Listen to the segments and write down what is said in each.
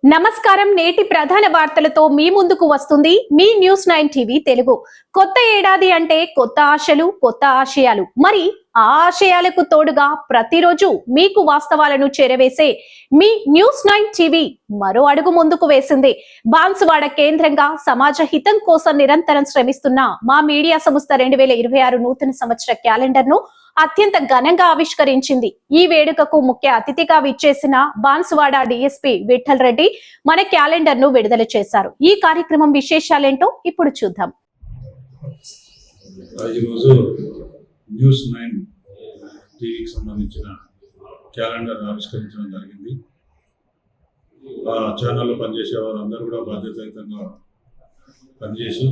నమస్కారం. నేటి ప్రధాన వార్తలతో మీ ముందుకు వస్తుంది మీ న్యూస్ 9 టీవీ తెలుగు. కొత్త ఏడాది అంటే కొత్త ఆశలు, కొత్త ఆశయాలు. మరి ఆ ఆశయాలకు తోడుగా ప్రతిరోజు మీకు వాస్తవాలను చేరవేసే మీ న్యూస్ 9 టీవీ మరో అడుగు ముందుకు వేసింది. బాన్సువాడ కేంద్రంగా సమాజ హితం కోసం నిరంతరం శ్రమిస్తున్న మా మీడియా సంస్థ 2026 నూతన సంవత్సర క్యాలెండర్ ను అత్యంత ఘనంగా ఆవిష్కరించింది. ఈ వేడుకకు ముఖ్య అతిథిగా విచ్చేసిన బాన్సువాడ డిఎస్పీ విఠల్ రెడ్డి మన క్యాలెండర్ ను విడుదల చేశారు. ఈ కార్యక్రమం విశేషాలేంటో ఇప్పుడు చూద్దాం. ఈరోజు న్యూస్ 9 టీవీకి సంబంధించిన క్యాలెండర్ ఆవిష్కరించడం జరిగింది. ఆ ఛానల్లో పనిచేసే వారందరూ కూడా బాధ్యతాయుతంగా పనిచేసి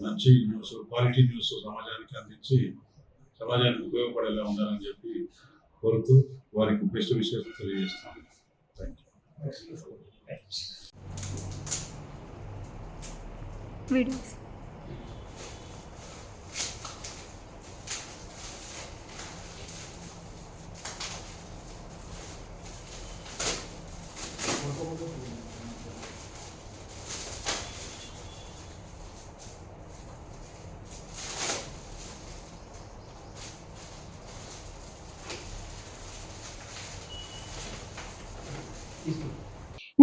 మంచి న్యూస్, క్వాలిటీ న్యూస్ సమాజానికి అందించి సమాజానికి ఉపయోగపడేలా ఉండాలని చెప్పి కోరుతూ వారికి బెస్ట్ విషయాలు తెలియజేస్తాను. Thank you.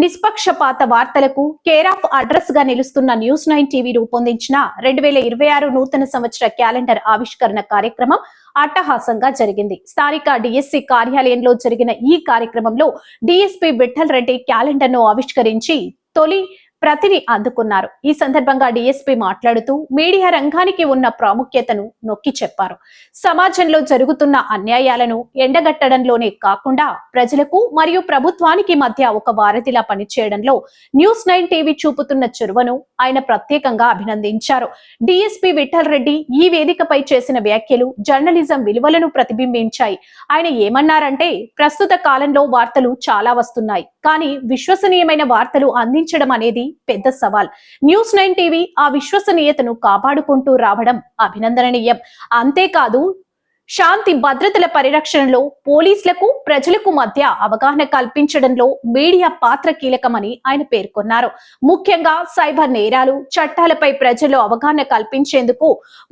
నిష్పక్షపాత వార్తలకు కేర్ ఆఫ్ అడ్రస్ గా నిలుస్తున్న న్యూస్ 9 టీవీ రూపొందించిన 2026 నూతన సంవత్సర క్యాలెండర్ ఆవిష్కరణ కార్యక్రమం అట్టహాసంగా జరిగింది. స్థానిక డిఎస్సి కార్యాలయంలో జరిగిన ఈ కార్యక్రమంలో డిఎస్పీ విఠల్ రెడ్డి క్యాలెండర్ ను ఆవిష్కరించి తొలి ప్రతిని అందుకున్నారు. ఈ సందర్భంగా డిఎస్పీ మాట్లాడుతూ మీడియా రంగానికి ఉన్న ప్రాముఖ్యతను నొక్కి చెప్పారు. సమాజంలో జరుగుతున్న అన్యాయాలను ఎండగట్టడంలోనే కాకుండా ప్రజలకు మరియు ప్రభుత్వానికి మధ్య ఒక వారధిలా పనిచేయడంలో న్యూస్ 9 టీవీ చూపుతున్న చొరవను ఆయన ప్రత్యేకంగా అభినందించారు. డిఎస్పీ విఠల్ రెడ్డి ఈ వేదికపై చేసిన వ్యాఖ్యలు జర్నలిజం విలువలను ప్రతిబింబించాయి. ఆయన ఏమన్నారంటే, ప్రస్తుత కాలంలో వార్తలు చాలా వస్తున్నాయి, కానీ విశ్వసనీయమైన వార్తలు అందించడం అనేది పెద్ద సవాల్. న్యూస్ 9 టీవీ ఆ విశ్వసనీయతను కాపాడుకుంటూ రావడం అభినందనీయం. అంతేకాదు, శాంతి భద్రతల పరిరక్షణలో పోలీసులకు ప్రజలకు మధ్య అవగాహన కల్పించడంలో మీడియా పాత్ర కీలకమని ఆయన పేర్కొన్నారు. ముఖ్యంగా సైబర్ నేరాలు, చట్టాలపై ప్రజల్లో అవగాహన కల్పించేందుకు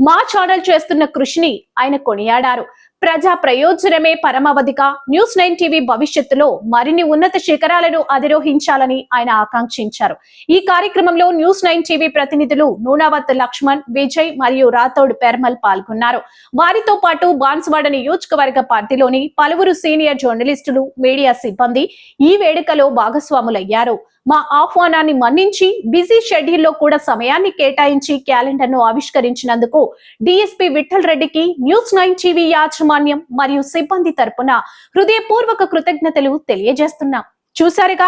మా ఛానల్ చేస్తున్న కృషిని ఆయన కొనియాడారు. ప్రజా ప్రయోజనమే పరమావధిగా న్యూస్ 9 టీవీ భవిష్యత్తులో మరిన్ని ఉన్నత శిఖరాలను అధిరోహించాలని ఆయన ఆకాంక్షించారు. ఈ కార్యక్రమంలో న్యూస్ 9 టీవీ ప్రతినిధులు నూనావత్ లక్ష్మణ్, విజయ్ మరియు రాథోడ్ పెర్మల్ పాల్గొన్నారు. వారితో పాటు బాన్సువాడ నియోజకవర్గ పార్టీలోని పలువురు సీనియర్ జర్నలిస్టులు, మీడియా సిబ్బంది ఈ వేడుకలో భాగస్వాములయ్యారు. మా ఆహ్వానాన్ని మన్నించి బిజీ షెడ్యూల్లో కూడా సమయాన్ని కేటాయించి క్యాలెండర్ ను ఆవిష్కరించినందుకు డిఎస్పీ విఠల్ రెడ్డికి న్యూస్ 9 టీవీ యాజమాన్యం మరియు సిబ్బంది తరపున హృదయపూర్వక కృతజ్ఞతలు తెలియజేస్తున్నాం. చూసారుగా,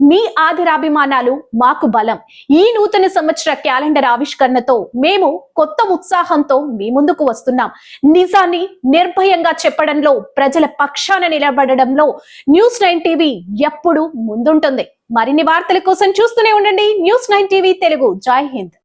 మీ ఆదరాభిమానాలు మాకు బలం. ఈ నూతన సంవత్సర క్యాలెండర్ ఆవిష్కరణతో మేము కొత్త ఉత్సాహంతో మీ ముందుకు వస్తున్నాం. నిజాన్ని నిర్భయంగా చెప్పడంలో, ప్రజల పక్షాన నిలబడడంలో న్యూస్ 9 టీవీ ఎప్పుడు ముందుంటుంది. మరిన్ని వార్తల కోసం చూస్తూనే ఉండండి న్యూస్ 9 టీవీ తెలుగు. జై హింద్.